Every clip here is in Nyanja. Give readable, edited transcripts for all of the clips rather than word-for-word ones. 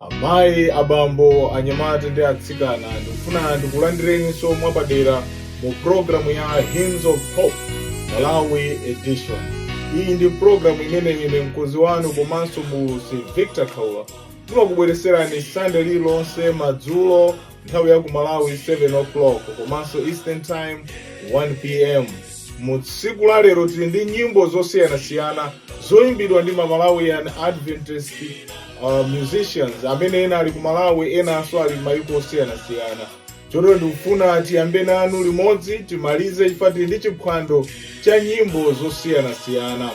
Amayi, abambo, anyamata ndi atsikana ndikufuna ndikulandireni mwapadera mu programu ya Hymns of Hope Malawi edition. Iyi ndi programu imene ine mkonzi wanu komanso mulusi Victor Kaula ndimakubweretserani Sunday lililonse madzulo nthawi ya ku Malawi 7 o'clock komanso Eastern Time 1 p.m. Mu tsiku la lero tili ndi nyimbo zosiyanasiyana zoyimbidwa ndi Malawian Adventist musicians amene ena ali ku Malawi enanso ali mayiko osiyanasiyana. Chotero ndikufuna tiyambe nanu limodzi timalize chifukwa tili ndi chiphwando cha nyimbo zosiyanasiyana.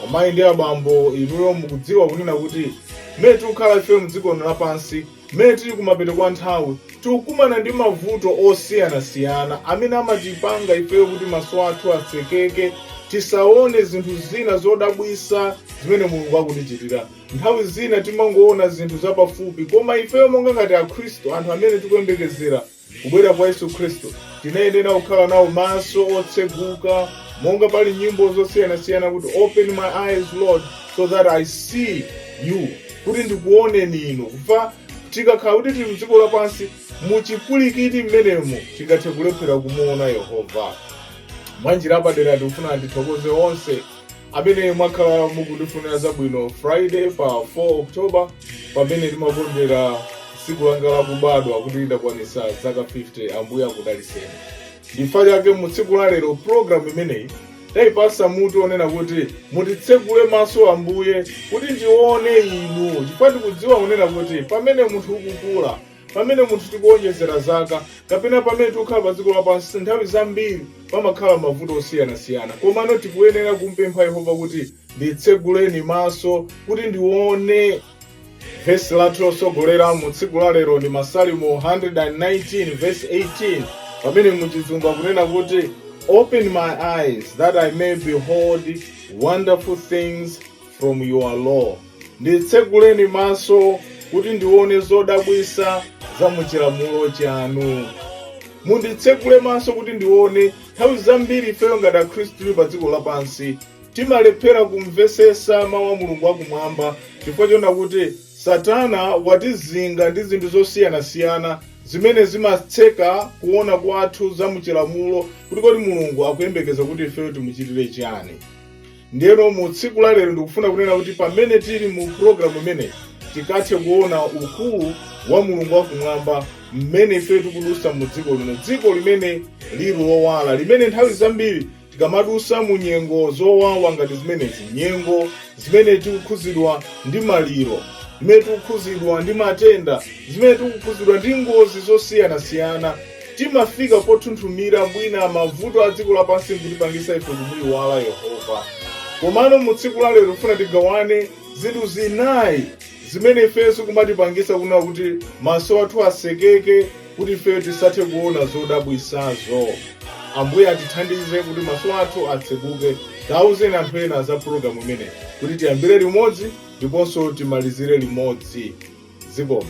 Amayi ndi abambo, inuyo mukudziwa kunena kuti mmene tikukhala ife mdziko lapansi, mmene tili kumapeto kwa nthawi tikukumana ndi mavuto osiyanasiyana amene amatipanga ifeyo kuti maso athu atsekeke, tisaone zinthu zina zodabwisa zimene Mulungu akutichitira. Nthawi zina timangoona zinthu zapafupi, koma ifeyo monga ngati akhristu, anthu amene tikuyembekezera kubwera kwa Yesu Khristu, tinayenera kukhala nawo maso otseguka, monga pali nyimbo zosiyanasiyana kuti open my eyes Lord so that I see you, kuti ndikuoneni inu. Kufa tikakhala kuti tili mdziko lapansi muchipulikiti mmenemo tingathe kulephera kumuona Yehova. Mwanjira padera ndikufuna ndithokoze onse amene mwakhala mukundifunira zabwino Friday pa 4 October pamene timakondwera tsiku langa lakubadwa kuti ndakwanisa zaka 50. Ambuye akudaliseni. Chifukwa chake mu tsiku la lero programu imeneyi tayipasa mutu onena kuti mutitsegule maso Ambuye kuti ndione inu. Chifukwa tikudziwa kunena kuti pamene munthu ukukula, pamene munthu tikuonjezera zaka, kapena pamene tikukhala pa dziko lapansi, nthawi zambiri pamakhala mavuto osiyanasiyana. Komano tikuyenera kumpempha Yehova kuti nditseguleni maso kuti ndione. Verse lathu losogolera mu tsiku la lero ndi Masalimo 119 verse 18 pamene muchizungu kunena kuti open my eyes that I may behold wonderful things from your law. Nditseguleni maso kuti ndione zodabwisa za muchilamulo chanu. Munditsegule maso kuti ndione. Nthawi zambiri ifeyo ngati akhristu tili pa dziko lapansi timalephera kumvesesa mawu a Mulungu wakumwamba chifukwa chona kuti Satana watizinga ndi zinthu zosiyanasiyana zimene zimatseka kuona kwathu za muchilamulo kuti kodi Mulungu akuyembekeza kuti ifeyo timuchitire chiyani. Ndiyeno mu tsiku la lero ndikufuna kunena kuti pamene tili mu programu imeneyi tikathe kuona ukulu wa Mulungu wakumwamba mmene ifeyo tikudusa mu dziko lino, dziko limene lili lowala, limene nthawi zambiri tikamadusa mu nyengo zowawa ngati zimenezi, nyengo zimene tikukhuzidwa ndi maliro, zimene tikukhuzidwa ndi matenda, zimene tikukhuzidwa ndi ngozi zosiyanasiyana, timafika pothunthumira mwina mavuto a dziko lapansi kutipangisa ife kumuyiwala Yehova. Komano mu tsiku la lero tifuna tigawane zinthu zinayi zimene ifenso kumatipangisa kunena kuti maso athu asekeke, kuti ifeyo tisathe kuona zodabwisazo. Ambuye atithandize kuti maso athu atseguke. Tauzeni anthu ena za programu imeneyi kuti tiyambire limodzi ndiponso timalizire limodzi. Zikomo.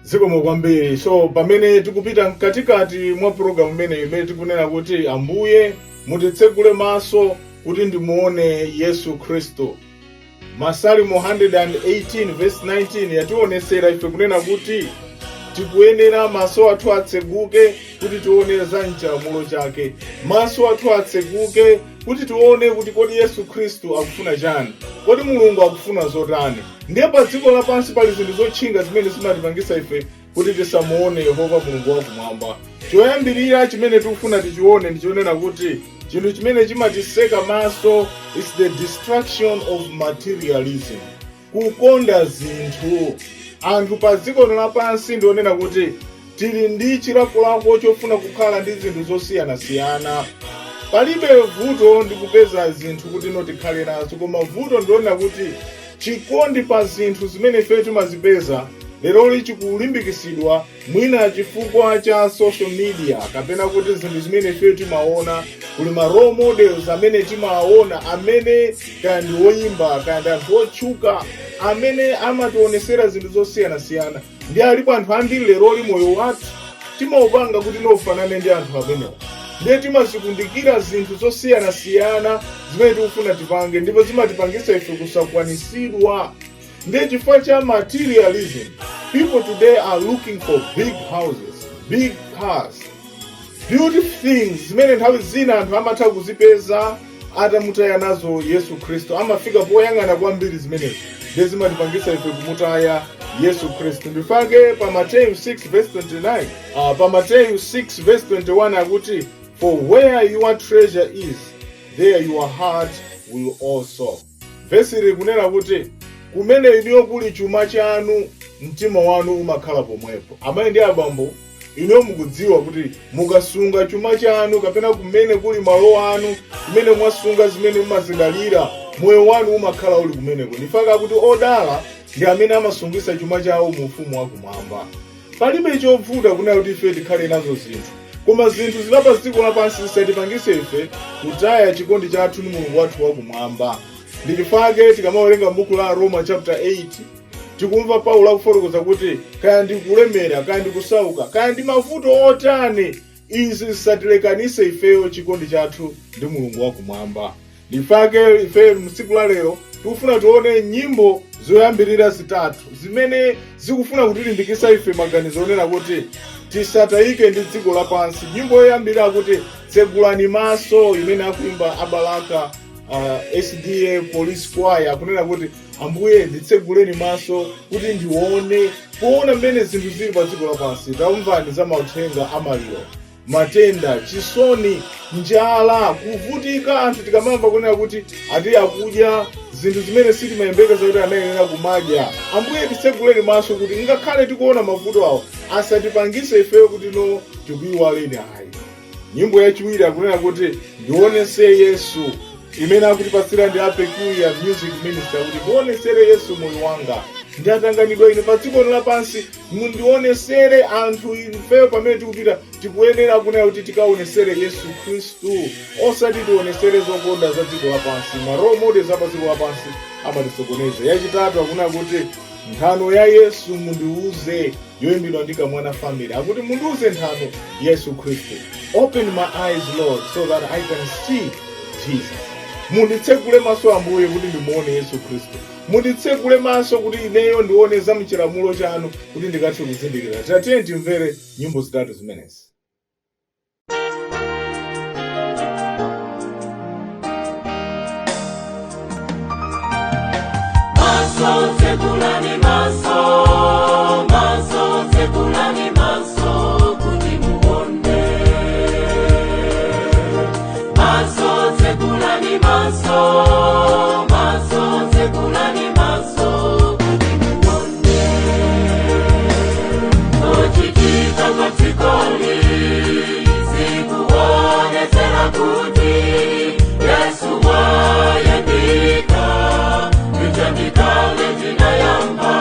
Zikomo kwambiri. So pamene tikupita mkatikati mwa programu imene tikunena kuti Ambuye mutitsegule maso kuti ndimuone Yesu Khristu. Masalimo 118 verse 19 yationesera ife kunena kuti tikuyenera maso athu atseguke kuti tione za chilamulo chake. Maso athu atseguke kuti tione kuti kodi Yesu Khristu akufuna chani, kodi Mulungu akufuna zotani. Ndiye pa dziko lapansi pali zinthu zotchinga zimene zimatipangisa ife kuti tisamuone Yehova Mulungu wakumwamba. Choyambirira chimene tikufuna tichione ndichionena kuti chinthu chimene chimatiseka maso is the destruction of materialism, kukonda zinthu. Anthu pa dziko lapansi ndionena kuti tili ndi chilakolako chofuna kukhala ndi zinthu zosiyanasiyana. Palibe vuto ndikupeza zinthu kuti tikhale nazo, koma vuto ndiona kuti chikondi pa zinthu zimene ife timazipeza lero lichikulimbikisidwa mwina chifukwa cha social media kapena kuti zinthu zimene ife timaona, kuli ma role models amene timaona amene kandi woyimba kandi anthu otchuka amene amationesera zinthu zosiyanasiyana. Ndi alipo anthu ambiri lero moyo wathu timaupanga kuti nofanane ndi anthu amenewa. Ndiye timazikundikira zinthu zosiyanasiyana zimene tikufuna tipange ndipo zimatipangisa ife kusakwanisidwa. Ndiye chifukwa cha materialism, people today are looking for big houses, big cars, beautiful things zimene nthawi zina anthu amatha kuzipeza atamutaya nazo Yesu Kristo. Amafika poyang'ana kwambiri zimenezo ndiye zimatipangisa ife kumutaya Yesu Kristo. Ndifake pa Matthew 6 verse 29. Pa Matthew 6 verse 21 akuti, for where your treasure is, there your heart will also. Verse likunena kuti kumene iliyo kuli chuma chanu, mtima wanu umakhala pomwepo. Amayi ndi abambo, ino mukudziwa kuti mukasunga chuma chanu kapena kumene kuli malo anu, kumene mwasunga zimene mumazidalira, moyo wanu umakhala uli kumeneko. Ndifaka kuti odala ndi amene amasungisa chuma chawo mu ufumu wakumwamba. Palibe chovuta kunena kuti ife tikhale nazo zinthu, koma zinthu zilapa dziko lapansi zisatipangise ife kutaya chikondi chathu ndi Mulungu wathu wakumwamba. Ndifake tikamawerenga m'buku la Roma chapter 8 tikumva Paulo akufotokoza kuti kaya ndi kulemera, kaya ndi kusauka, kaya ndi mavuto otani, izi zisatilekanise ifeyo chikondi chathu ndi Mulungu wakumwamba. Ndifake ife msiku la lero tikufuna tione nyimbo zoyambirira zitatu zimene zikufuna kutilimbikisa ife maganizo onena kuti tisatayike ndi dziko lapansi. Nyimbo yoyambirira kuti tsegulani maso, imene akuimba Abalaka SDA Police Choir, akunena kuti Ambuye nditseguleni maso kuti ndione kuona mmene zinthu zili pa dziko lapansi. Taumvani za mauthenga amaliro, matenda, chisoni, njala, kuvutika. Anthu tikamamva kunena kuti ati akudya zinthu zimene sitimayembekeza kuti anayenera kumadya. Ambuye titseguleni maso kuti ngakhale tikuona mavuto awo asatipangise ifeyo kuti no tikuyiwaleni ayi. Nyimbo yachiwiri akunena kuti ndionesere Yesu, imene akutipasira ndi Peculiar Music Minister, kuti ndionesere Yesu moyo wanga, ndatanganidwa ine pa dziko lapansi, mundionesere. Anthu ifeyo pamene tikupita tikuyenera kunena kuti tikaonesere Yesu Kristu, osati tionesere zokonda za dziko lapansi. Ma role models za dziko lapansi amatisokoneza. Yachitatu akunena kuti nthano ya Yesu mundiuze, yoyimbidwa ndi Kamwana Family, akuti mundiuze nthano Yesu Kristu. Open my eyes Lord so that I can see Jesus. Munditsegule maso Ambuye kuti ndimuone Yesu Kristu. Munditsegule maso kuti ineyo ndione za mchilamulo chanu kuti ndikathe kuzindikira. Tatiyeni timvere nyimbo zitatu zimenezi. Maso tsegulani maso, maso tsegulani maso kuti muone. Maso tsegulani maso, maso tsegulani maso kuti muone. Zochitika katikoli zikuonesera kuti Yesu wayandika. Ndikale ndinayamba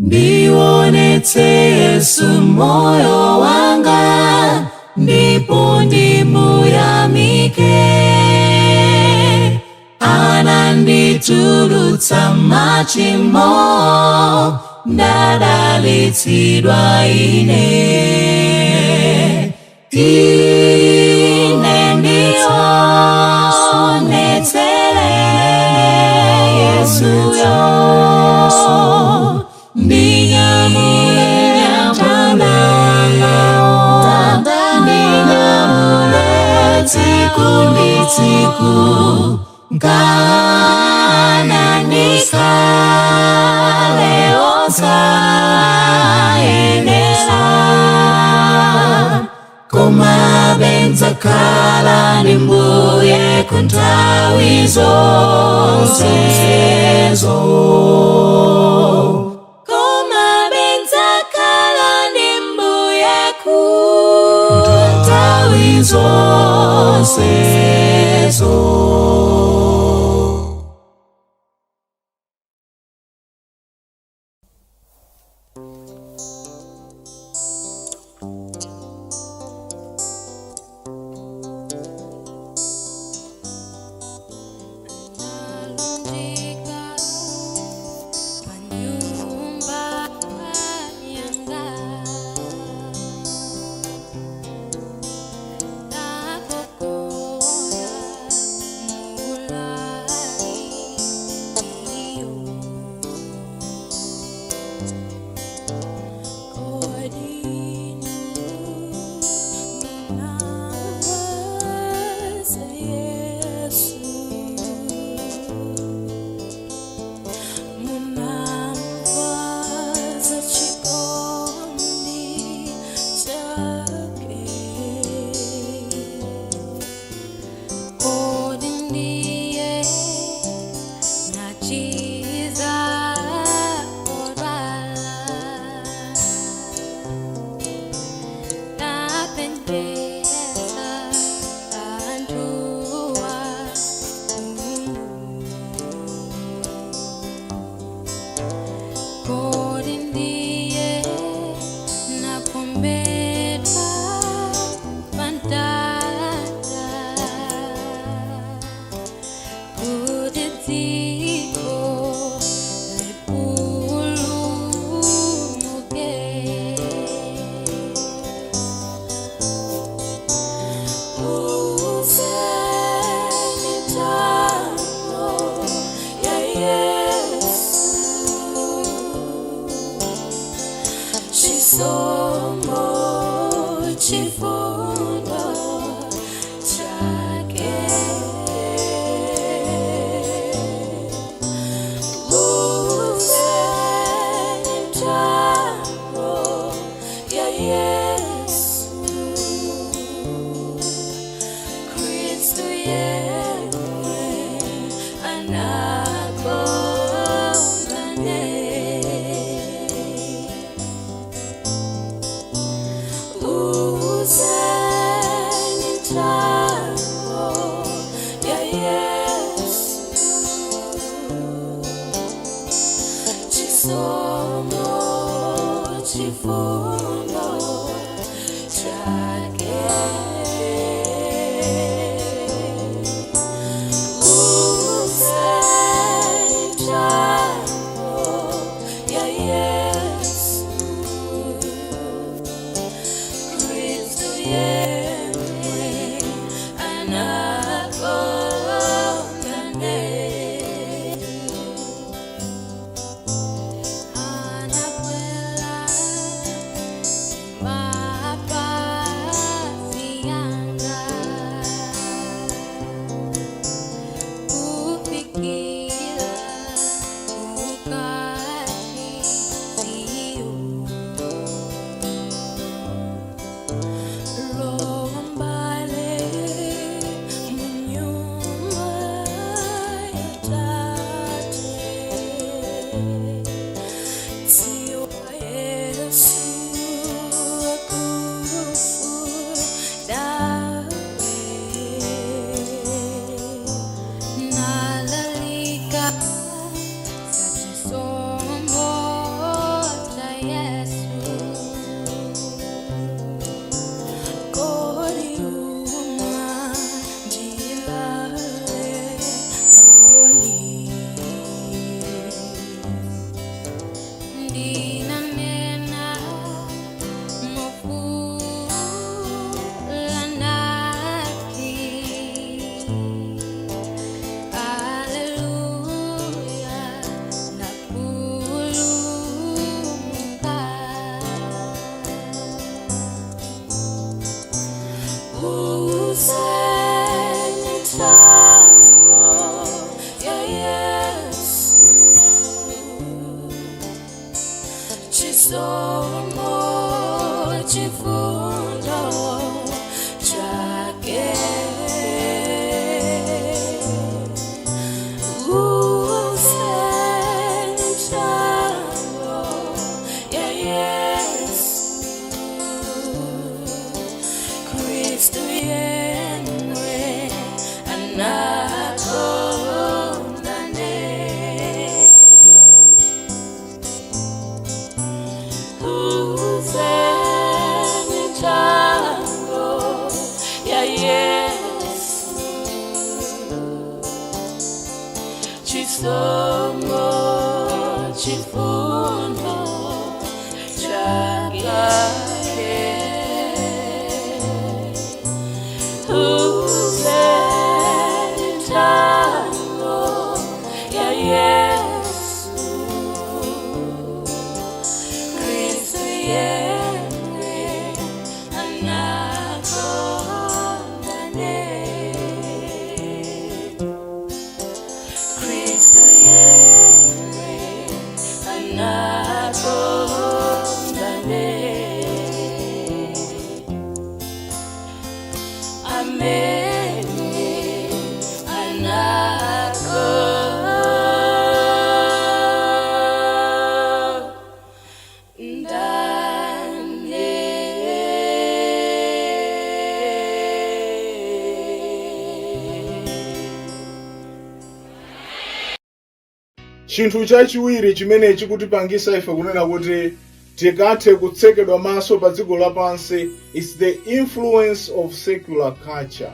Ndionetse Yesu moyo wanga, ndipo ndimuyamike. Ananditulutsa machimo, ndadalitsidwa ine. Ine ndionetsere Yesuyo, ndinyamule tsiku ndi tsiku, kana nikale osayenera. Koma benzakhala ndi Mbuye ku nthawi zonsezo. Koma benzakhala ndi Mbuye ku nthawi zonsezo. Bye. chifundo chake. Chisomo chifundo chake. Uzenitano ya Yesu Kristu yeye anakondane. Kristu yeye anakondane. Amen. Chinthu chachiwiri chimene chikutipangisa ife kunena kuti tikathe kutsekedwa maso pa dziko lapansi is the influence of secular culture.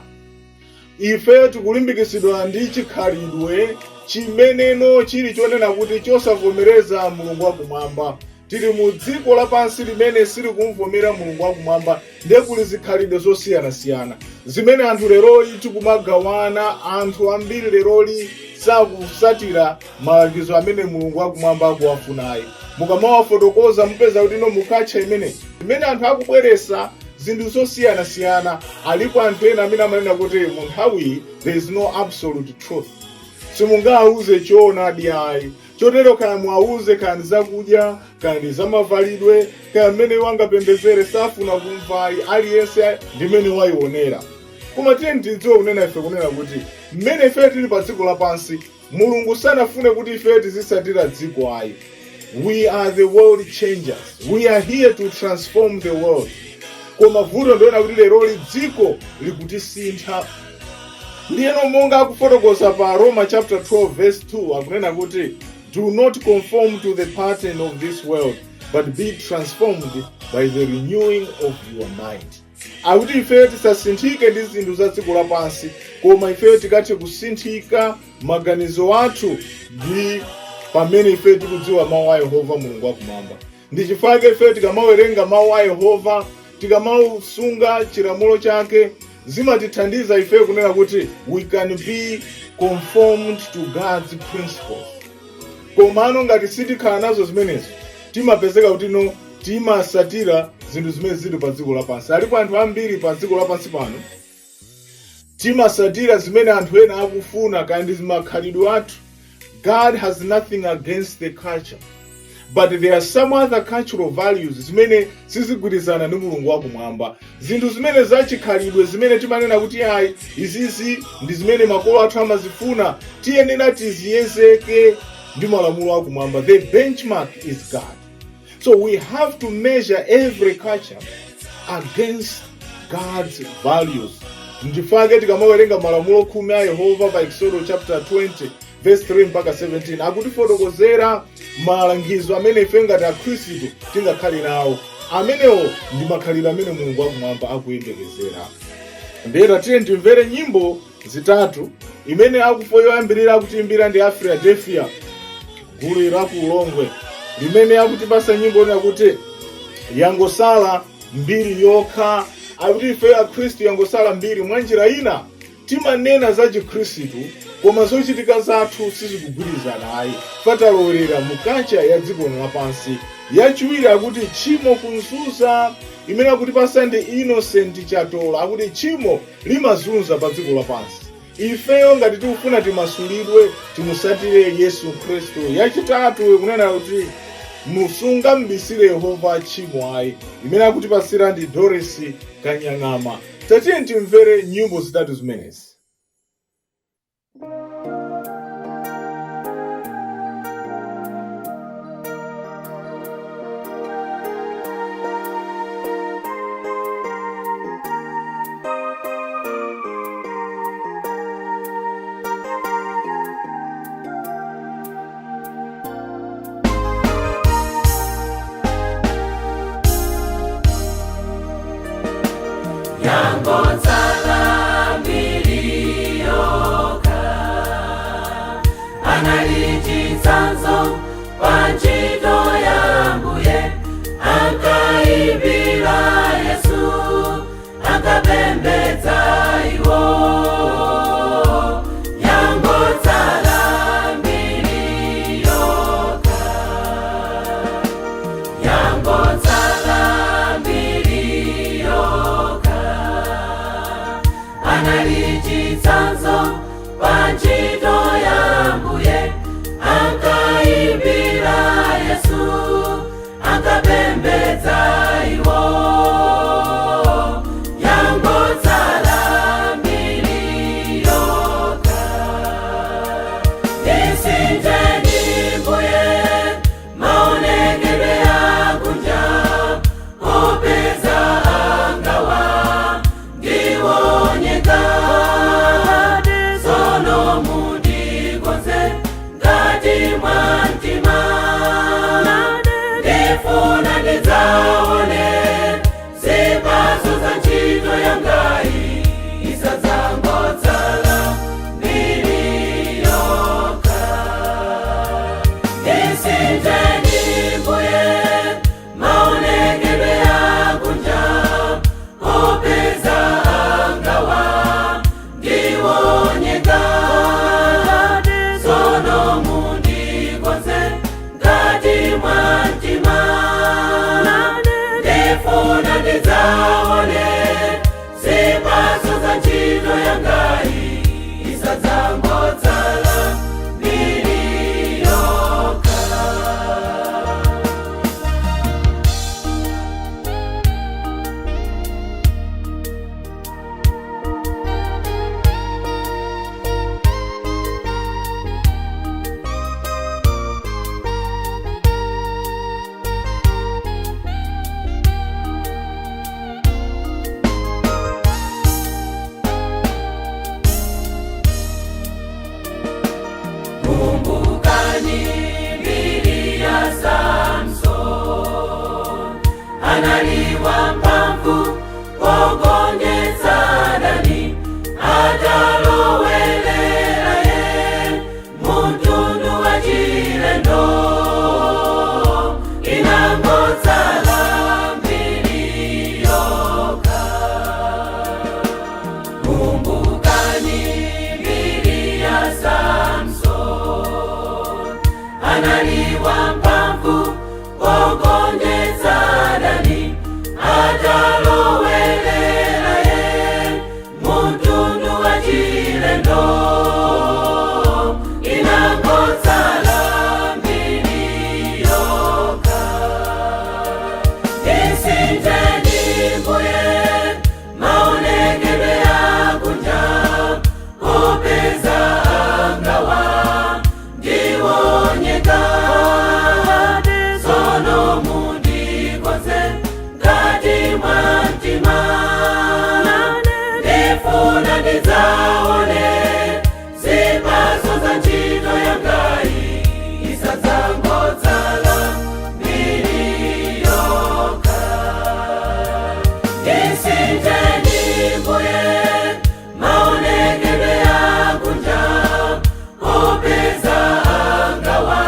Ife tikulimbikisidwa ndi chikhalidwe chimeneno chili chonena kuti chosavomereza Mulungu wakumwamba. Tili mu dziko lapansi limene silikumvomera Mulungu wakumwamba, ndiye kuli zikhalidwe zosiyanasiyana zimene anthu leroli tikumagawana. Anthu ambiri leroli sakusatira malangizo amene Mulungu wakumwamba akuwafunayi. Mukamawafotokoza mupeza kuti no mukatcha imene anthu akubweresa zinthu zosiyanasiyana. Alipo anthu ena amene amanena kuti mu nthawi there is no absolute truth. Simungawuze choonadi ayi. Chotero kaya mwauze kaya ndi zakudya, kaya ndi zamavalidwe, kaya mmene wangapembezere safuna kumvayi, aliyense ndimene wayionera. Koma tiye ndidziwe kunena ife kunena kuti mmene ife tili pa dziko lapansi, Mulungu sanafune kuti ife tizisatira dziko ayi. We are the world changers. We are here to transform the world. Koma vuto ndiona kuti leroli dziko likutisintha. Ndiyeno monga akufotokoza pa Roma chapter 12 verse 2 akunena kuti do not conform to the pattern of this world, but be transformed by the renewing of your mind. Akuti ife tisasinthike ndi zinthu za dziko lapansi, koma ife tikathe kusinthika maganizo athu ndi pamene ife tikudziwa mawu a Yehova Mulungu wakumwamba. Ndi chifukwa ife tikamawerenga mawu a Yehova, tikamausunga chilamulo chake, zimatithandiza ife kunena kuti we can be conformed to God's principles. Komano ngati sitikhala nazo zimenezo, timapezeka kuti no timasatira zinthu zimene zili pa dziko lapansi. Alipo anthu ambiri pa dziko lapansi pano timasatira zimene anthu ena akufuna kandi zimakhalidwe athu. God has nothing against the culture, but there are some other cultural values zimene sizigwirizana ndi Mulungu wakumwamba. Zinthu zimene zachikhalidwe zimene timanena kuti ayi izizi ndi zimene makolo athu amazifuna, tiyenera tiziyezeke ndi malamulo akumwamba. The benchmark is God. So we have to measure every culture against God's values. Ndifake tikamawerenga malamulo 10 a Yehova pa Exodus chapter 20 verse 3 mpaka 17 akutifotokozera malangizo amene ife ngati akhristu tingakhale nawo. Amenewo ndi makhalidwe amene Mulungu wakumwamba akuyembekezera. Ndera tiye timvere nyimbo zitatu imene yoyambirira akutiimbira ndi Philadelphia gulu la ku Longwe, limene akutipasa nyimbo ina kuti yangosala mbiri yokha. Akuti ife akhristu yangosala mbiri. Mwanjira ina timanena za chikhristu koma zochitika zathu sizikugwirizana ayi. Fatalowera mukacha ya dziko lapansi. Yachiwiri akuti chimo kunzuza, imene akutipasa ndi Innocent Chatola akuti chimo limazunza pa dziko lapansi. Ifeyo ngati tikufuna timasulidwe timusatire Yesu Kristu. Yachitatu kunena kuti musunga mbisire Yehova chimwai imene akutipasira ndi Doris Kanyang'ama. Tatiye timvere nyimbo zitatu zimenezi. Yangotsala milioka analichitsanzo panchito yambuye ankaimbira Yesu ankapembedza iwo. Yangotsala milioka, yangotsala milioka analichitsanzo panchito yambuye ankaimbira Yesu ankapembedza iwo. Yangotsala milioka, isinjeni mbuye maonekedwe akunja opeza angawa ndiwonyeka. Sono mundikonze ngati mwa mtima, ndifuna ndidzaone zipatso za ntchito yangayi isadzangotsala milioka. Isinjeni mbuye maonekedwe akunja opeza angawa ndiwonyeka. Sono mundikonze ngati mwa mtima, ndifuna ndidzaone zipatso za ntchito yangayi isadzangotsala milioka. Kumbukani mbiri ya Samson, analiwa mphamvu pogonjetsa Dani, atalowelera ye mtundu wa chilendo. Inangotsala milioka, kumbukani mbiri ya Samson, analiwa mphamvu pogonjetsa Dani, atalowelera ye mtundu wa chilendo. Inangotsala milioka, isinjeni mbuye maonekedwe akunja opeza angawa ndiwonyeka. Sono mundikonze ngati mwa mtima, ndifuna ndidzaone zipatso za ntchito yangayi isadzangotsala milioka. Isinjeni mbuye maonekedwe akunja opeza angawa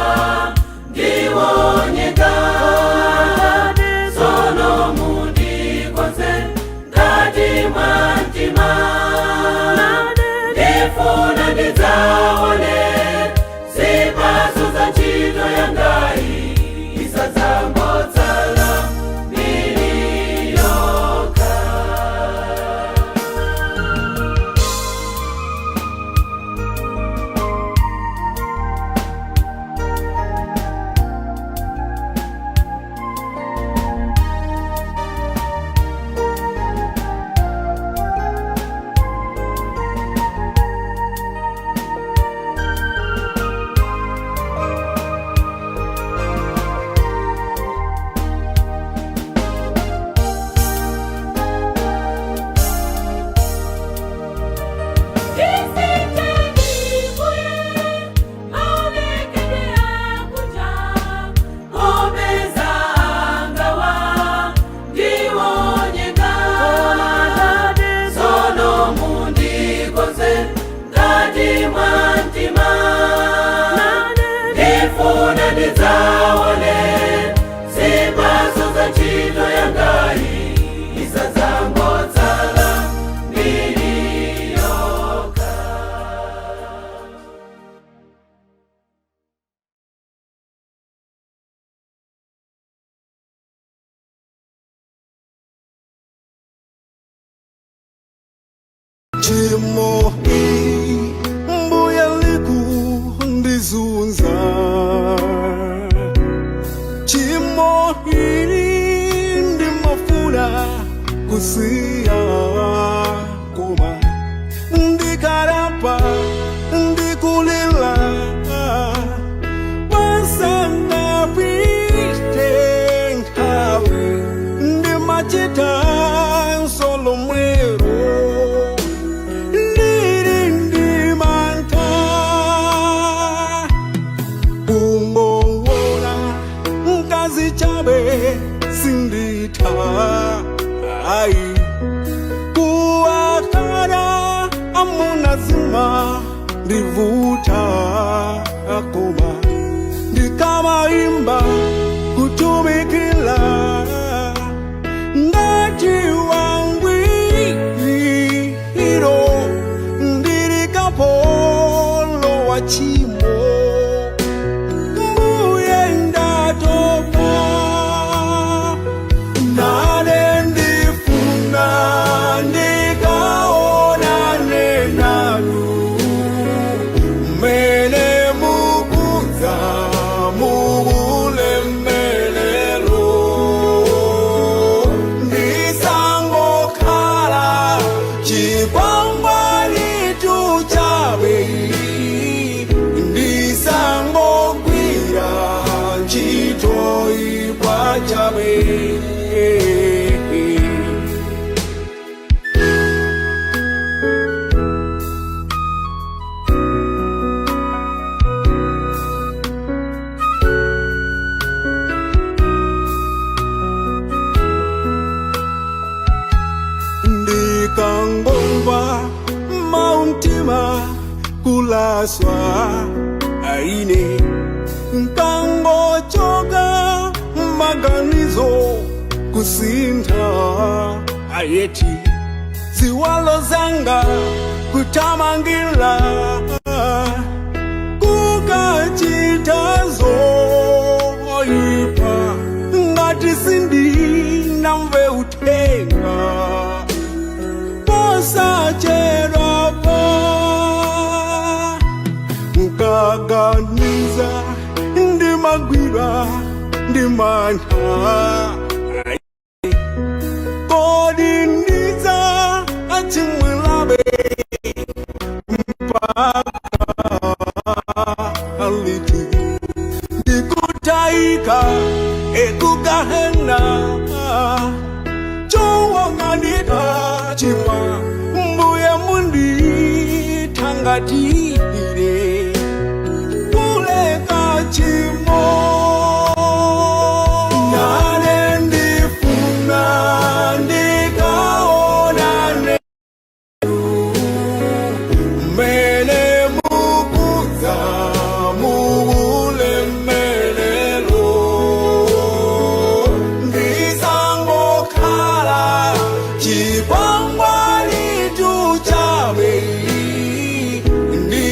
ndiwonyeka. Sono mundikonze ngati mwa mtima, ndifuna ndidzaone zipatso za ntchito yangayi isadzangotsala milioka. chimo mbuye likundizunza, chimo ndimafuna kusiya, koma ndikarapa ndikulila pasangapite nkhawi ndimachita solo mwero ndiri ndimanta kungowona mkazi chabe sinditha ai kuwakana amunazima ndivuta koma ndikamaimba kutumikila ngati wangwiro ndiri kapolo wa chimo mbuye ndatopa nane ndifuna ndikaonane nanu mene mukuza mubulemelelo ndisangokhala chikwangwani tuchabe ndisangogwira ntchito ikwachabe. Ndikangomva mauntima kulaswa aine nkangochoka maganizo kusintha ayeti ziwalo zanga kutamangila kukachitazo oyipa ngati sindinamve uthenga posachedwapa nkaganiza ndimagwira ndimantha kodi ndiza achimwilabe mpaka liti ndikutaika ekugahena chowang'anira chimwa mbuye mundithangatire kuleka chimo nane ndifuna ndikaonane mene mukuza mubulemelelo ndisangokhala chikwangwani tuchabe ndi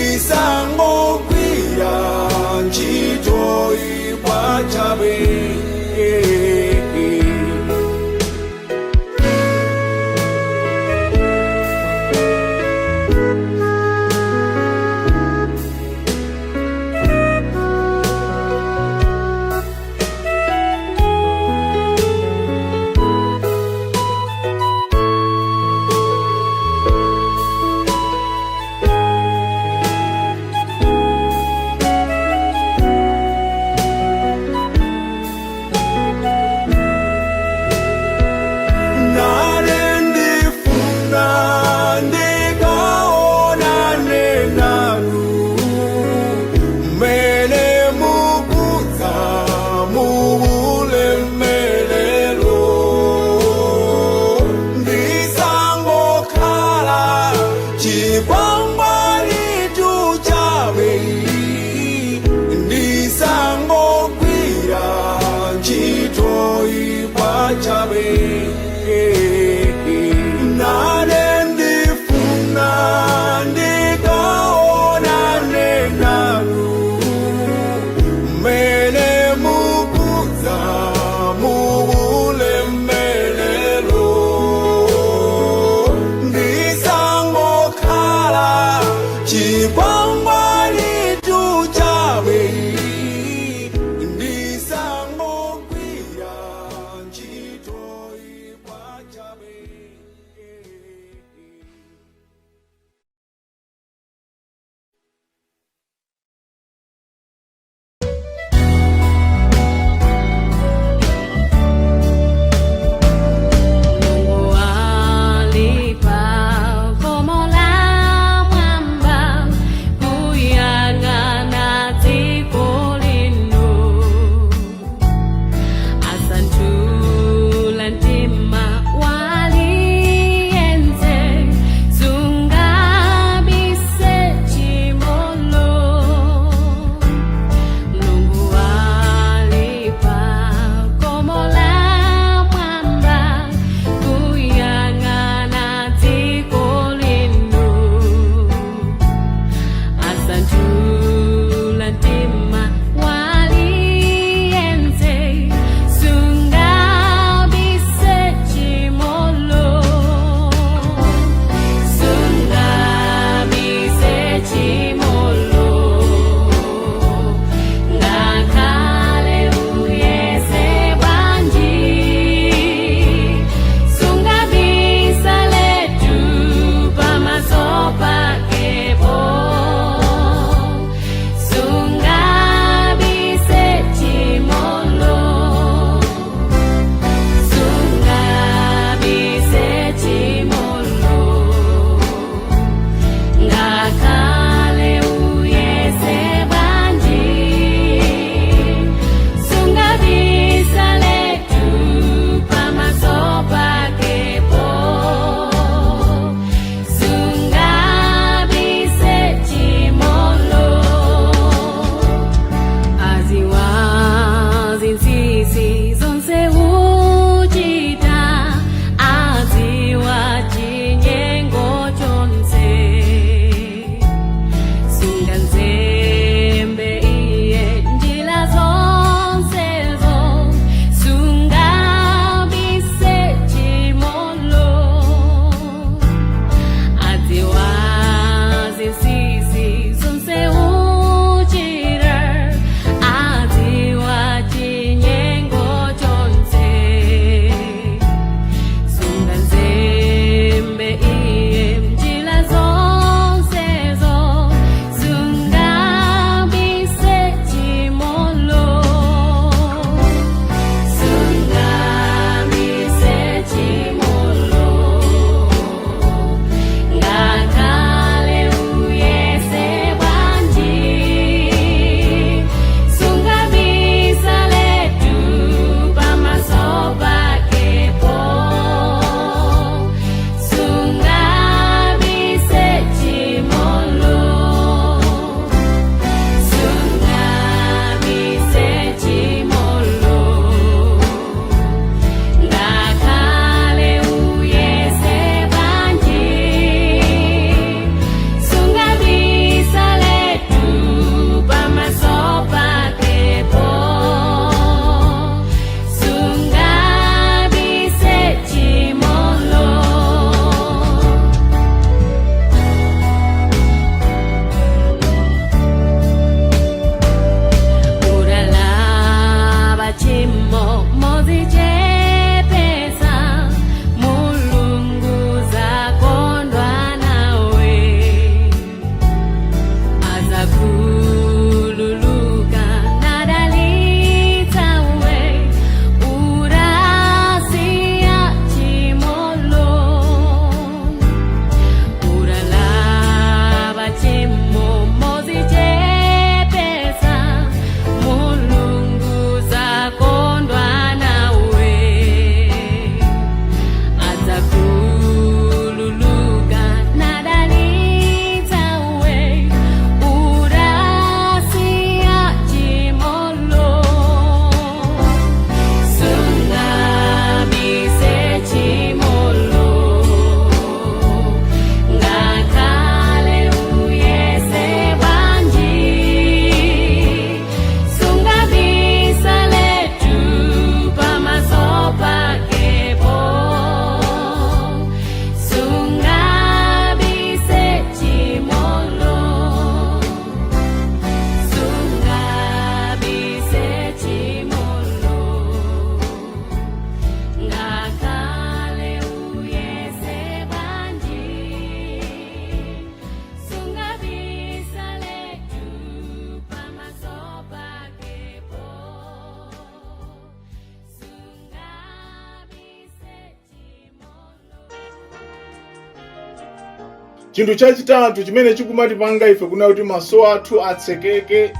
Chinthu chachitatu chimene chikumatipanga ife kuna kuti maso athu atsekeke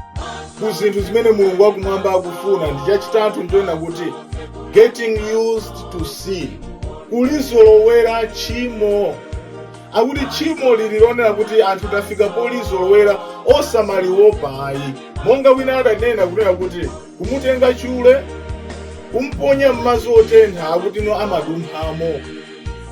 ku zinthu zimene Mulungu wakumwamba akufuna ndi chachitatu, ndiona kuti getting used to sin, kulizolowera tchimo. Akuti tchimo lililonera kuti anthu tafika polizolowera osamaliopa ayi. Monga wina adanena kunena kuti kumutenga chule kumponya m'madzi otentha akuti no amadumphamo,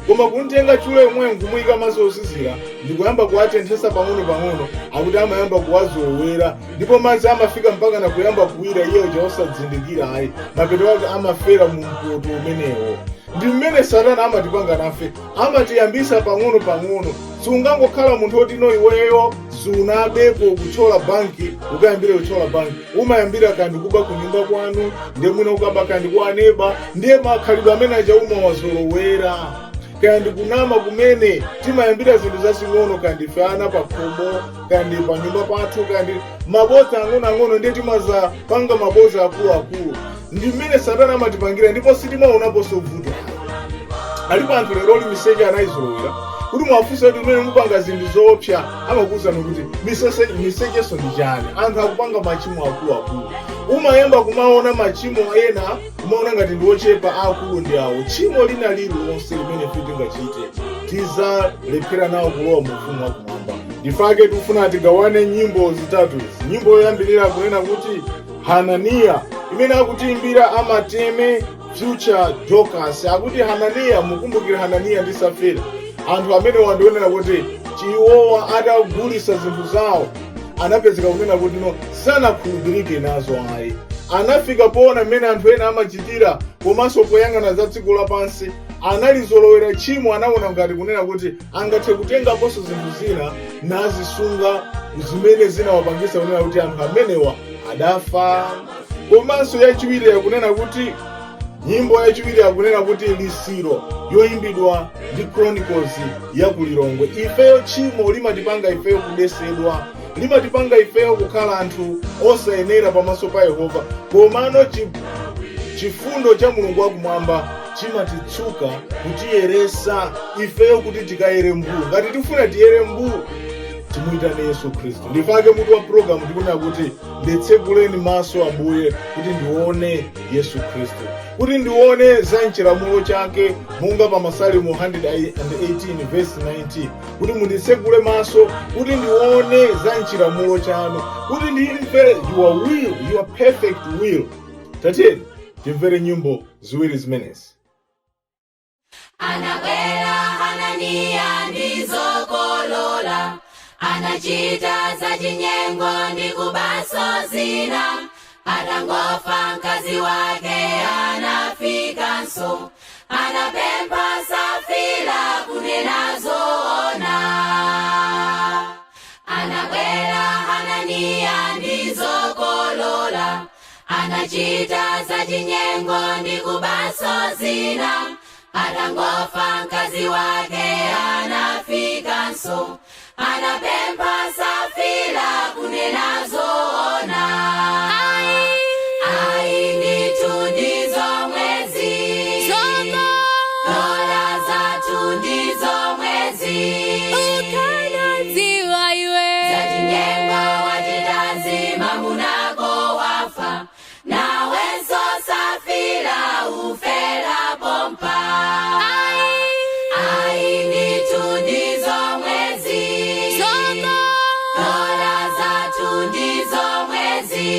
koma kuntenga chule omwe nkumuyika madzi ozizira ndikuyamba kuwatenthesa pang'ono akuti amayamba kuwazolowera, ndipo madzi amafika mpaka na kuyamba kuwira iye uja osadzindikira ayi, mapeto ake amafera mu mpoto umenewo. Ndi mmene Satana amatipanga nafe, amatiyambisa pang'ono. Sungangokhala munthu oti no iweyo sunabepo kuchola banki ukayambire kuchola banki, umayambira kandi kuba kunyumba kwanu, ndiye mwina ukaba kandi kwa neba, ndiye makhalidwe amene aja umawazolowera. Kandi kunama kumene timayambira zinthu zasing'ono, kandi fana pa khomo, kandi pa nyumba pathu, kandi mabodza ang'ono ndiye timaza panga mabodza akulu. Ndi mmene Satana amatipangira, ndipo sitimaonaponso vuto. Alipo anthu lero li miseche anayizolowera kuti mwafunsa kuti mmene mupanga zinthu zoopsa amakuwuzani kuti misecheso ndi chani. Anthu akupanga machimo akulu. Umayamba kumaona machimo ena kumaona ngati ndi ochepa, akulu ndi awo. Tchimo lina lililonse limene tingachite tizalephera nawo kulowa mu ufumu wakumwamba. Ndifake tikufuna tigawane nyimbo zitatu izi. Nyimbo yoyambirira kunena kuti Hananiya, imene akutiimbira Amateme Future Dorcas. Akuti Hananiya, mukumbukire Hananiya ndi Safira, anthu amene wandionera kuti chiwowa atagulisa zinthu zawo anapezeka kunena kuti no sanakhulupirike nazo ayi. Anafika poona mmene anthu ena amachitira, komanso poyang'ana za dziko lapansi analizolowera tchimo, anaona ngati kunena kuti angathe kutengaponso zinthu zina nazisunga zimene zinawapangisa kunena kuti anthu amenewa adafa. Komanso yachiwiri yakunena kuti nyimbo yachiwiri yakunena kuti Lisiro, yoyimbidwa ndi Chronicles ya kulilongwe. Ifeyo tchimo limatipanga ifeyo kudesedwa, limatipanga ifeyo kukhala anthu osayenera pamaso pa Yehova, komano chifundo cha Mulungu wakumwamba chimatitsuka kutiyeresa ifeyo kuti tikayere mbuyo. Ngati tifuna tiyere mbuyo, timuyitane Yesu Khristu. Ndifake mutu wa program tikunena kuti nditseguleni maso Ambuye kuti ndione Yesu Khristu, kuti ndione za chilamulo chake, monga pa Masalimo 118 verse 19, kuti munditsegule maso kuti ndione za chilamulo chanu, kuti ndimve your will, your perfect will. Tatiyeni timvere nyimbo ziwiri zimenezi. Anabwera Hananiya ndizokolola, anachita za chinyengo ndi kubaso zina, atangofa mkazi wake anafikanso, anapempha Safira kunena zoona. Anabwera Hananiya ndizokolola, anachita za chinyengo ndi kubaso zina, atangofa mkazi wake anafikanso, anapempha Safira kunena zoona. Ai nditu ndizo mwezi, dola zatu ndizo mwezi, ukanadziwa iwe za chinyengo wachitazima munako wafa, nawenso Safira ufera pompa. Ai nditu ndizo mwezi, dola zatu ndizo mwezi,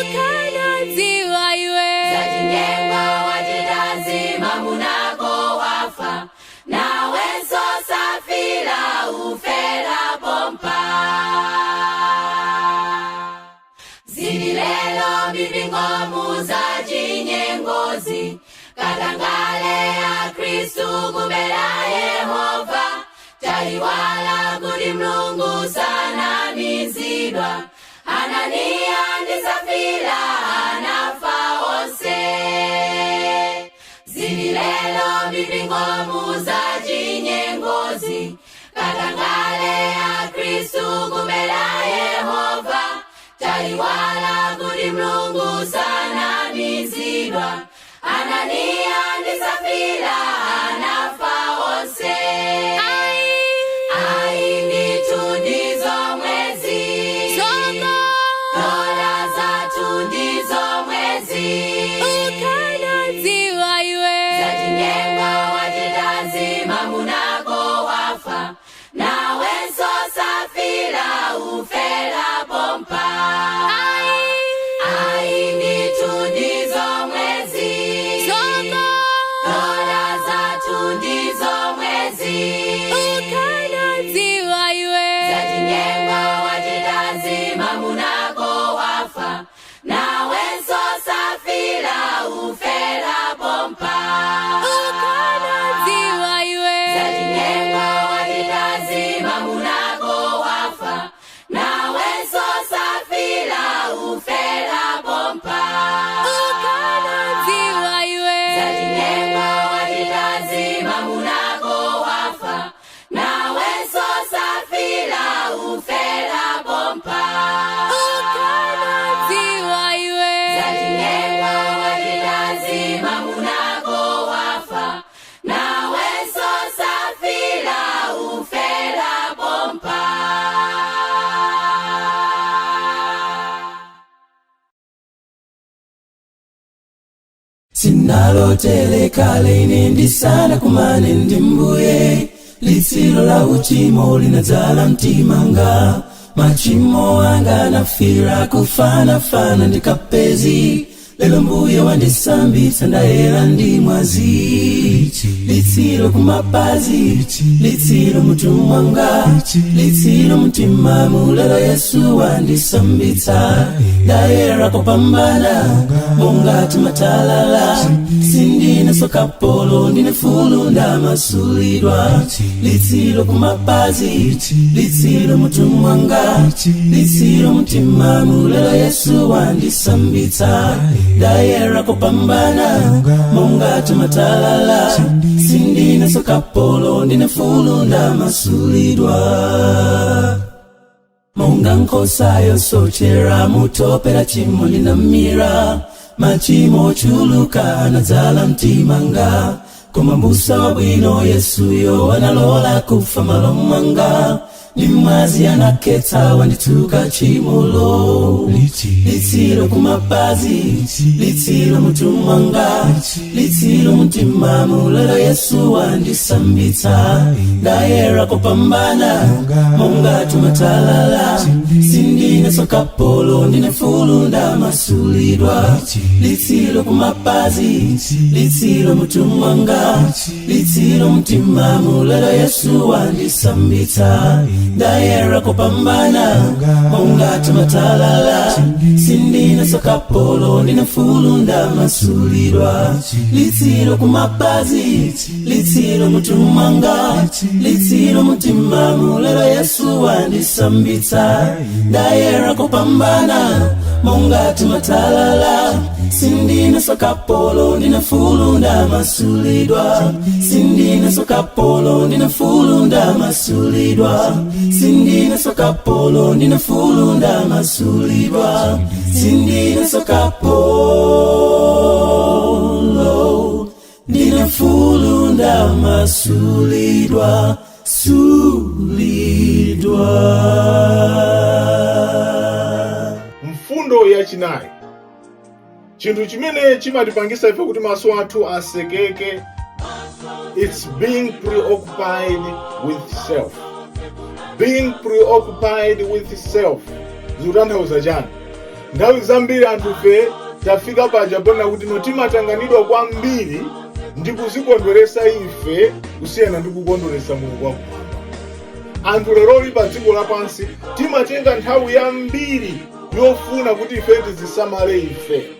ukanadziwa iwe za chinyengo wachitazima munako wafa, nawenso Safira ufera pompa. Zili lelo mipingo za chinyengozi, katangale ya Kristu kubera Yehova, tayiwala kuti Mulungu sanamizidwa. Hananiya ndi Safira anafa onse. Zili lelo mipingo za chinyengozi, katangale ya Kristu kubera Yehova, tayiwala kuti Mulungu sanamizidwa. Hananiya ndi Safira anafa onse. Ai munako wafa, nawe sosafila ufela pompa. Ai nditundizo mwezi, dola za tundizo mwezi, ukanaziwa iwe zajinyengo wajitazima munako wafa, nawe sosafila ufela pompa. Ukanaziwa iwe zajinyengo wajitazima munako wafa, nawe sosafila ufela pompa. Ukanaziwa iwe zajinyengo wajitazima munako wafa, nawe sosafila ufela pompa. Ukanaziwa iwe zajinyengo wajitazima munako wafa, nawe sosafila ufela pompa. Sinalotele kale ine ndisana kumane ndimbuye, litsilo la uchimo linadzala mtimanga, machimo anga nafira kufanafana ndikapezi, lelo mbuye wandisambitsa ndayera ndi mwazi. Litsilo kumapazi, litsilo mutumwanga, litsilo mtimamu, lelo Yesu wandisambitsa ndayera kupambana mongati matalala, sindine sokapolo ndine fulu ndamasulidwa. Litsilo kumapazi, litsilo mutumwanga, litsilo mtimamu, lelo Yesu wandisambitsa ndayera kupambana mongati matalala, sindine sokapolo ndine fulu ndamasulidwa. Monga nkosayo sochera mutopera chimo linamira, machimo chuluka anadzala mtimanga, koma mbusa wabwino Yesuyo analola kufa malo mwanga, ni mwazi anaketsa wandituka chimulo. Litsilo kumapazi, litsilo mutumwanga, litsilo mtimamu, lelo Yesu wandisambitsa ndayera kupambana mongati matalala, sindine sokapolo ndine fulu ndamasulidwa. Litsilo kumapazi, litsilo mutumwanga, litsilo mtimamu, lelo Yesu wandisambitsa ndayera kupambana mongati matalala, sindine sokapolo ndine fulu ndamasulidwa. Litsilo kumapazi, litsilo mutumwanga, litsilo mtimamu, lelo Yesu wandisambitsa ndayera kupambana mongati matalala, sindine sokapolo ndine fulu ndamasulidwa. Sindine sokapolo ndine fulu ndamasulidwa. Sindine sokapolo ndine fulu ndamasulidwa. Sindine sokapolo ndine fulu ndamasulidwa. Mfundo yachinayi, chinthu chimene chimatipangisa ife kuti maso athu asekeke, it's being preoccupied with self. Being preoccupied with self zikutanthauza chani? Nthawi zambiri anthu ife tafika paja pona kuti timatanganidwa kwambiri ndi kuzikondweresa ife kusiyana ndi kukondweresa Mulungu wakumwamba. Anthu lero pa dziko lapansi timatenga nthawi yambiri yofuna kuti ife tizisamale ife.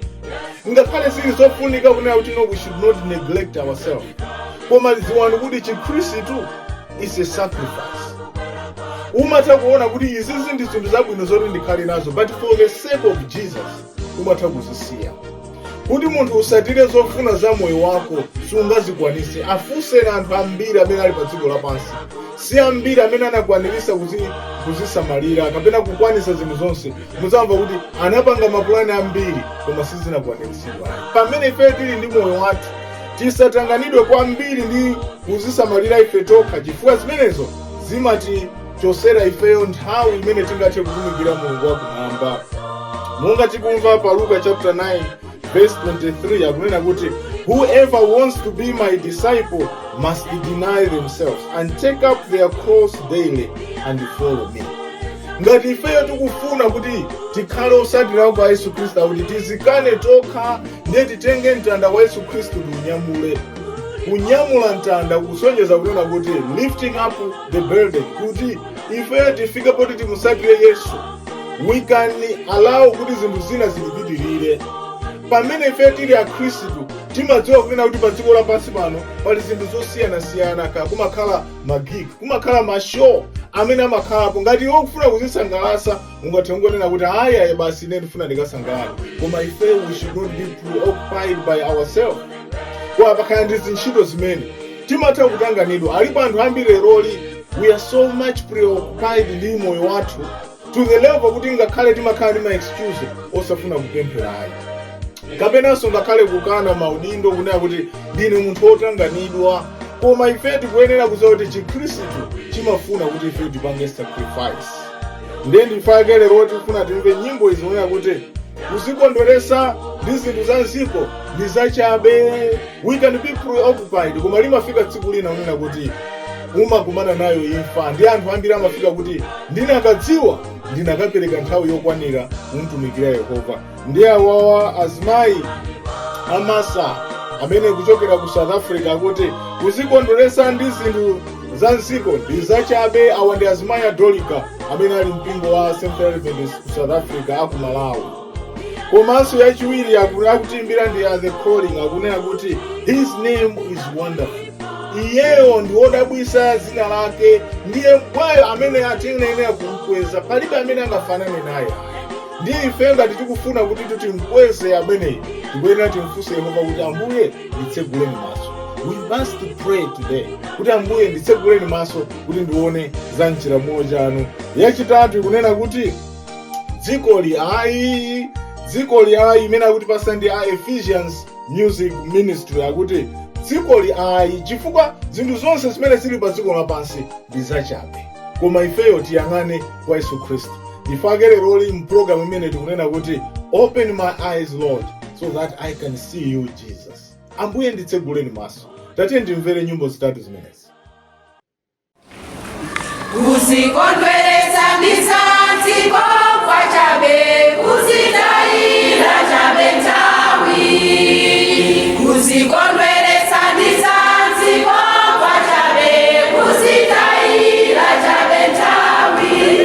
Ngakhale silizofunika kunena kuti no, we should not neglect ourselves. Koma ziwani kuti chikhristu is a sacrifice. Umatha kuona kuti izi ndi zinthu zabwino zoti ndikhale nazo, but for the sake of Jesus umatha kuzisiya. Kuti munthu usatire zofuna za moyo wako sungazikwanise. Afunseni anthu ambiri amene ali pa dziko lapansi, si ambiri amene anakwanirisa kuzisamalira kapena kukwanisa zinthu zonse. Muzamva kuti anapanga mapulani ambiri koma sizinakwaniritsidwa. Pamene ife tili ndi moyo wathu tisatanganidwe kwambiri ndi kuzisamalira ife tokha, chifukwa zimenezo zimatichosera ifeyo nthawi imene tingathe kutumikira Mulungu wakumwamba. Monga tikumva pa Luka chapter 9 verse 23 akunena kuti Whoever wants to be my disciple must deny themselves and take up their cross daily and follow me. Ngati ifeyo tikufuna kuti tikhale osatira kwa Yesu Khristu, kuti tizikane tokha ndiye titenge mtanda wa Yesu Khristu tiunyamule. Kunyamula mtanda kusonyeza kunena kuti lifting up the burden, kuti ifeyo tifike poti timusatire Yesu, we can allow kuti zinthu zina zilipitirire. Pamene ifeyo tili a Khristu timadziwa kunena kuti pa dziko lapansi pano pali zinthu zosiyana-siyana, kumakhala magig, kumakhala mashow amene amakhalapo. Ngati iwe ukufuna kuzisangalatsa ungathe kungonena kuti aya basi ine ndifuna ndikasangalala, koma ife we should not be preoccupied by ourselves. Kwa pakhala ndi zintchito zimene timatha kutanganidwa. Alipo anthu ambiri leroli we are so much preoccupied ndi moyo wathu to the level kuti ngakhale timakhala ndi ma excuse osafuna kupemphera ayi, kapenanso ngakhale kukana maudindo kunena kuti ndine munthu wotanganidwa. Koma ife tikuyenera kudziwa kuti Chikhristu chimafuna kuti ife tipange sacrifice. Ndiye ndifake lero tikufuna timve nyimbo izi zonena kuti kuzikondweresa ndi zinthu za nziko ndi zachabe. We can be preoccupied, koma limafika tsiku lina unena kuti umakumana nayo imfa. Ndi anthu ambiri amafika kuti ndinakadziwa ndinakapereka nthawi yokwanira kumtumikira Yehova. Ndiye awawa azimayi amasa amene kuchokera ku South Africa akuti kuzikondweresa ndi zinthu za nziko ndi zachabe. Awa ndi azimayi adolika amene ali mpingo wa Central Adventist ku South Africa aku Malawi. Komanso yachiwiri akutimbira ndi the calling, akunena kuti his name is wonderful. Iyeyo ndi wodabwisa, dzina lake ndiye mwayo amene atinenera kumkweza, palibe amene angafanane naye. Ndiye ife ngati tikufuna kuti timkweze ameneyi tikuyenera timfunse Yehova kuti Ambuye nditseguleni maso. We must pray today kuti Ambuye nditseguleni maso kuti ndione za mchilamulo chanu. Yachitatu ikunena kuti dziko li ayi imene akuti pasa ndi a Ephesians Music Ministry akuti dziko li ayi chifukwa zinthu zonse zimene zili pa dziko lapansi ndi zachabe, koma ifeyo tiyang'ane kwa Yesu Khristu. Ndifake leroli mprogramu imene tikunena kuti open my eyes Lord so that I can see you Jesus. Ambuye nditseguleni maso. Tatiye ndimvere nyimbo zitatu zimenezi. Kuzikondweresa ndizanziko kwa chabe, kuzitayira chabe ntawi. Kuzikondweresa ndizanziko kwa chabe, kuzitayira chabe ntawi.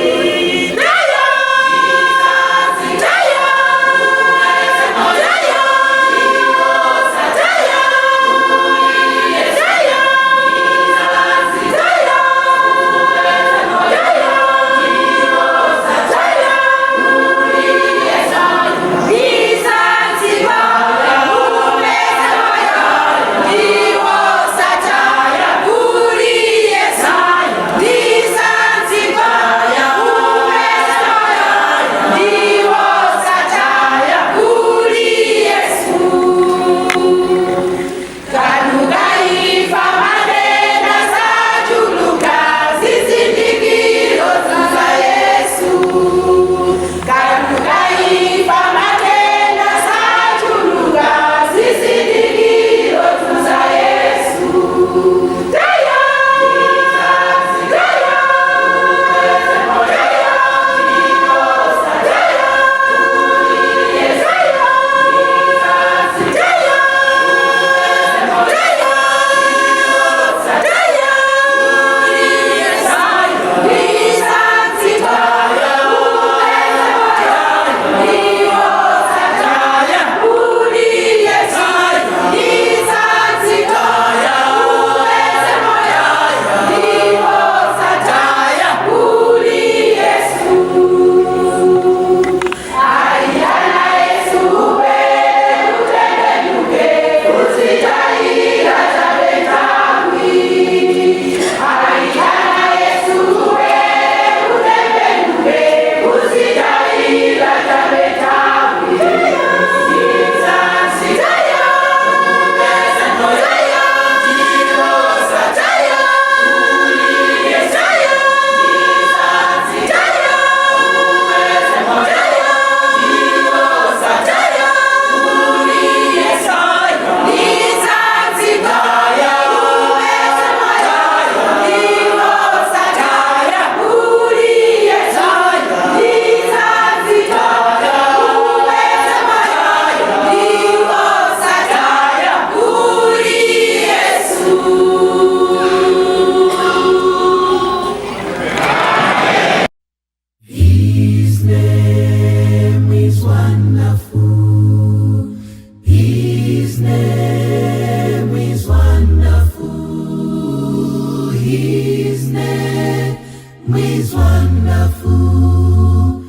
is wonderful.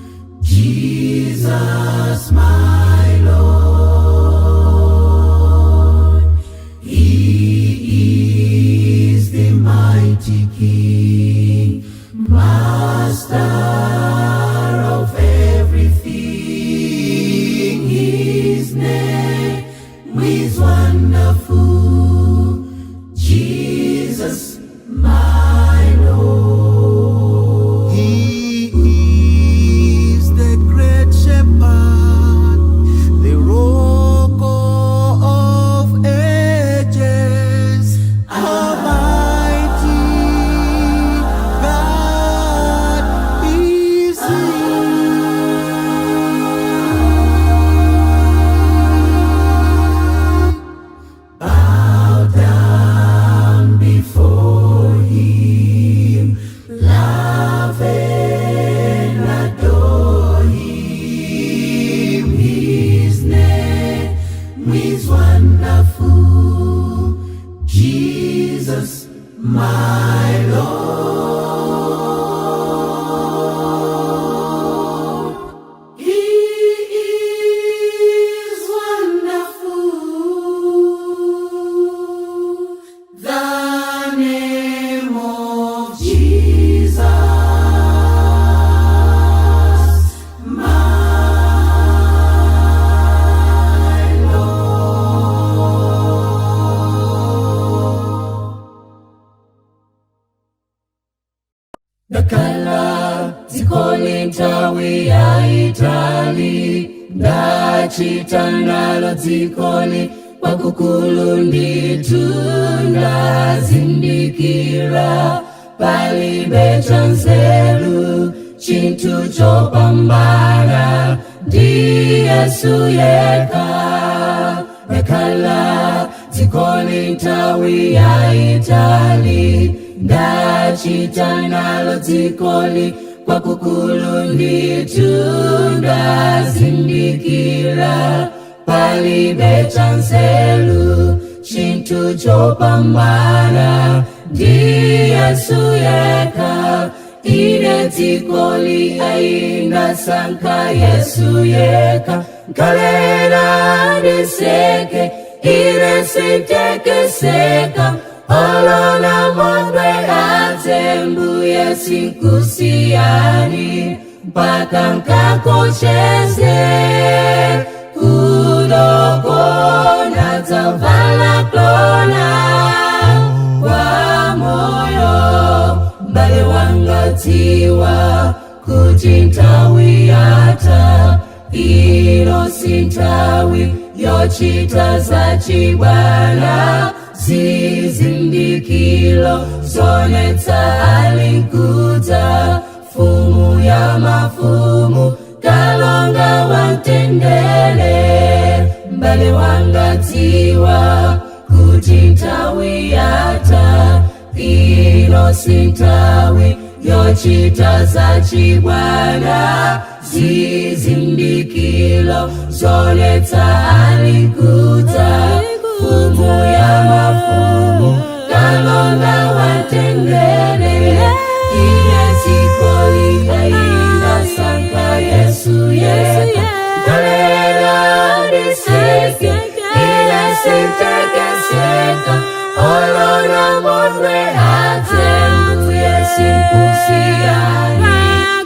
Jesus, my Lord, He is the mighty King, Master of everything. His name is wonderful. Jesus, my Lord. He is the great shepherd, the rock of ages, Almighty God is He. Bow down before Him, love and adore Him. His name is wonderful. Jesus, my Lord. He is wonderful. The name of Jesus, my Lord. Dakala zikolintawi ya Itali, ndachita nalo dzikoli kwakukulu nditu ndazindikira, palibe chanzeru chintu chopambana ndi Yesu yekha. Dakala zikolintawi ya Itali, ndachita nalo dzikoli kwakukulu nditu ndazindikira, palibe chanzeru chintu chopambana ndi Yesu yekha. Ine dzikoli ainda sankha Yesu yekha, kalera ndiseke ine sintekeseka, olona mondwe azembuye sikusiyani, mpaka nkakocheze kudokona dzavala klona kwa moyo. Mbale wanga dziwa kuti nthawi yatha, ino si nthawi yochita zachibwana, zizindikilo zonetsa alinkudza, fumu ya mafumu, kalonga wamtendere. Mbale wanga dziwa kuti nthawi yatha, ino si nthawi yochita zachibwana, zizindikilo zonetsa alinkudza, fumu ya mafumu, kalonga wamtendere. Iye dzikoli ainda sankha Yesu yekha, kalera ndiseke ine sintekeseka, olona mondwe azembuye sikusiyani,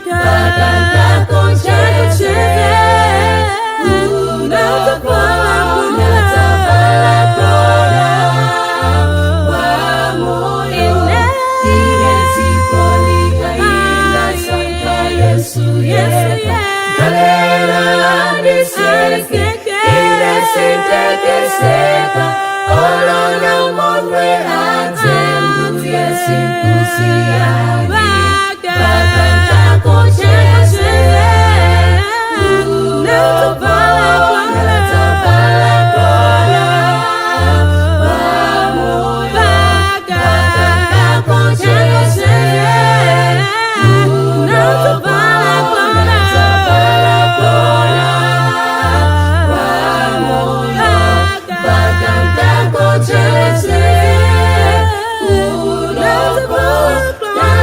mpaka nkakocheze kudokona dzavala klona kwa moyo. Ine dzikoli ainda sankha Yesu yekha, kalera ndiseke ine sintekeseka, olona mondwe azembuye sikusiyani, mpaka nkakocheze kudokona dzavala klona kwa moyo. Mpaka nkakocheze kudokona dzavala klona kwa moyo. Mpaka nkakocheze kudokona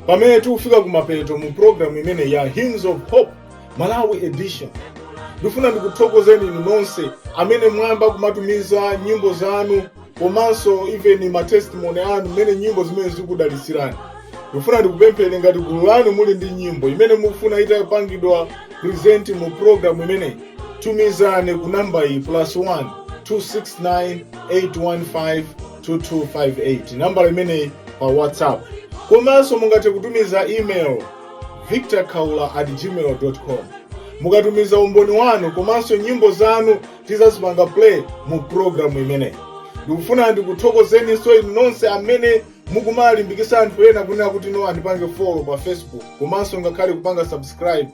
pamene tikufika kumapeto mu program imene ya Hymns of Hope Malawi edition. Ndifuna ndikuthokozeni inu nonse amene mwamba kumatumiza nyimbo zanu komanso even ma testimony anu mmene nyimbo zimene zikudalisirani. Ndifuna ndikupemphere ngati gulu lanu muli ndi nyimbo imene mukufuna itapangidwa present mu program imene, tumizane ku namba iyi +1 269 815 2258 namba imene pa WhatsApp. Komanso mungathe kutumiza email victorkaula@gmail.com. mukatumiza umboni wanu komanso nyimbo zanu tizazipanga play mu program imene. Ndikufuna ndikuthokozeni so inu nonse amene mukumalimbikisa anthu ena kunena kuti no andipange follow pa Facebook komanso ngakhale kupanga subscribe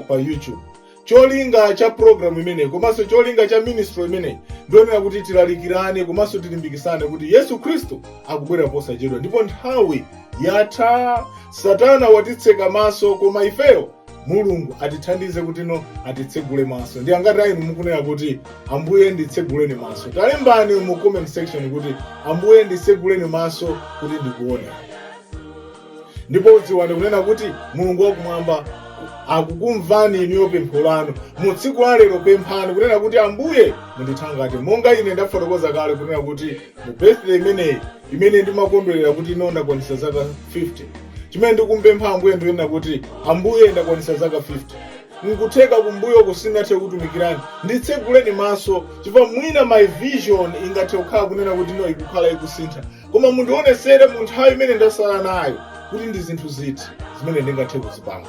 pa YouTube. Cholinga cha program imene komanso cholinga cha ministry imene ndionera kuti tilalikirane komanso tilimbikisane kuti Yesu Kristu akubwera posachedwa ndipo nthawi yatha. Satana watitseka maso koma ifeyo Mulungu atithandize kuti no atitsegule maso. Ndi angati inu mukunena kuti Ambuye nditseguleni maso? Talembani mu comment section kuti Ambuye nditseguleni maso kuti ndikuone. Ndipo dziwani kunena kuti Mulungu wakumwamba akukumvani inu pempho lanu. Mu tsiku la lero pemphani kunena kuti Ambuye mundithangate, monga ine ndafotokoza kale kunena kuti mu birthday imene ndimakondwerera kuti ino ndakwanisa zaka 50. Chimene ndikumpempha Ambuye ndiyena kuti Ambuye ndakwanisa zaka 50. Nkutheka kumbuyo kusinathe kutumikirani, nditseguleni maso chifukwa mwina my vision ingathe kukhala kunena kuti no ikukhala ikusintha. Koma mundionesere mu nthawi imene ndasala nayo kuti ndi zinthu ziti zimene ndingathe kuzipanga.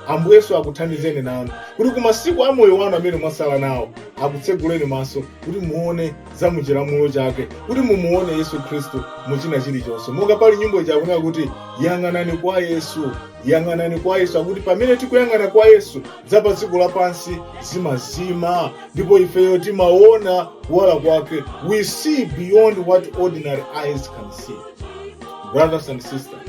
Ambuyeso akuthandizeni nanu kuti kumasiku a moyo wanu amene mwasala nawo akutseguleni maso kuti muone za muchilamulo chake, kuti mumuone Yesu Kristu muchina chilichonse. Monga pali nyimbo ichakunena kuti yang'anani kwa Yesu, yang'anani kwa Yesu, akuti pamene tikuyang'ana kwa Yesu dzapa dziko lapansi zimazima ndipo ifeyo timaona kuwala kwake. We see beyond what ordinary eyes can see. Brothers and sisters,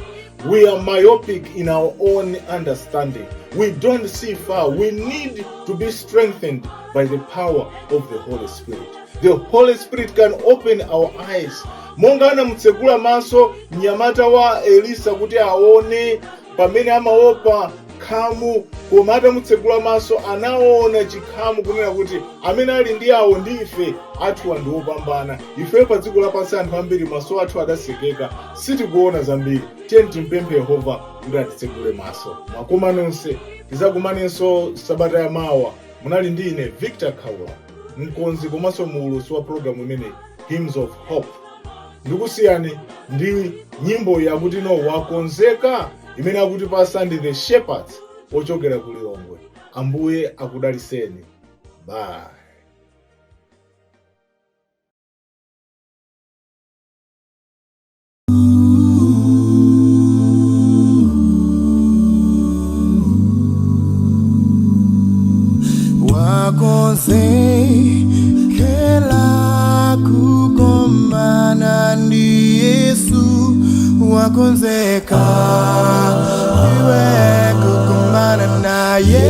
we are myopic in our own understanding. We don't see far. We need to be strengthened by the power of the Holy Spirit. The Holy Spirit can open our eyes. Monga anamutsegula maso mnyamata wa Elisa kuti aone pamene amaopa khamu, koma atamutsegula maso anaona chikhamu kunena kuti amene ali ndi awo ndi ife athu ndiopambana. Ife pa dziko lapansi anthu ambiri maso athu adasekeka, sitikuona zambiri. Tiyeni timpemphe Yehova kuti atitsegule maso. Makoma nonse tizakumanenso sabata ya mawa. Munali ndi ine Victor Kaula, mkonzi komanso muulusi wa program imene Hymns of Hope. Ndikusiyani ndi nyimbo yakuti no wakonzeka imene akuti pasa ndi the shepherds ochokera ku Lilongwe. Ambuye akudaliseni. Bye. Wakonzekela kukomana ndi Yesu, wakonzeka iwe kukomana naye.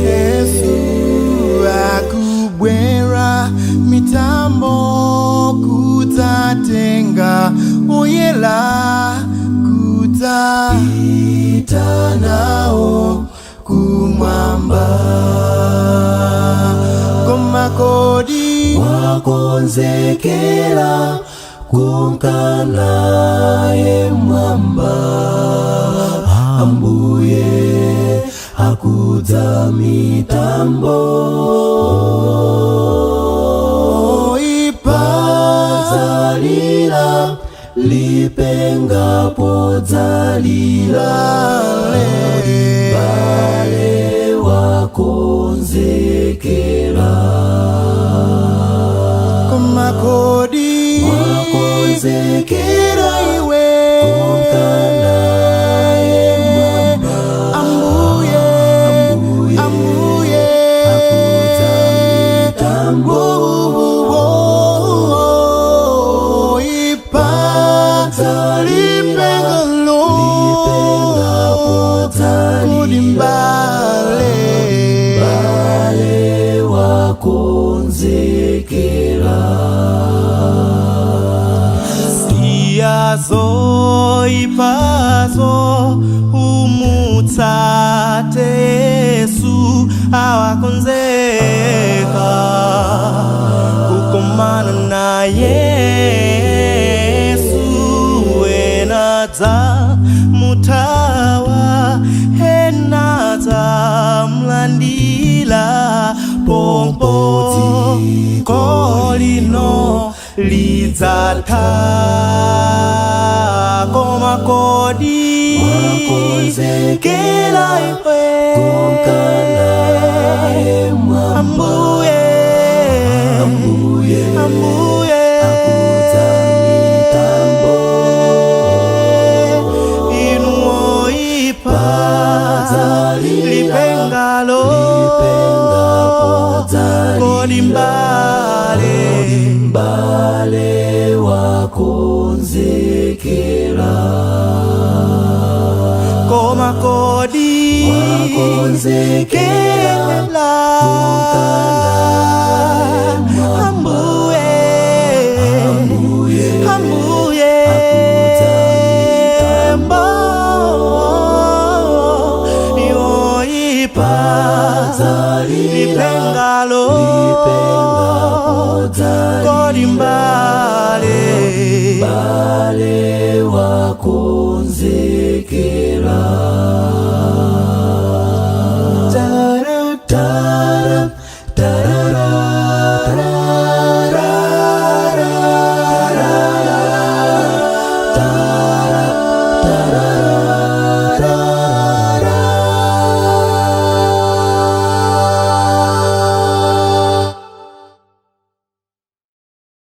Yesu akubwera mitambo kutatenga oyela kutapita nao kumwamba. Koma kodi wakonzekela kumkana ye mwamba. Ambuye akudza mitambo ipazalira lipenga podzalira bale wakonzekela. Koma kodi wakonzekela iwe kumkana ye mwamba. Ambuye akudza mitambo ipazalira lipenga podzalira bale wakonzekela. Siyazo ipazo ate Yesu awakonzeka kukomana na Yesu enadza mutawa enadza mlandila pompo kolino lidzatha koma kodi wakonzekela iwe Ambuye akuta mitambo inu oipa lipengalo kodi mbale wakonzekela koma kodi wakonzekela Ambuye akuta mitambo yoipa lipengalo kodi mbale wakonzekela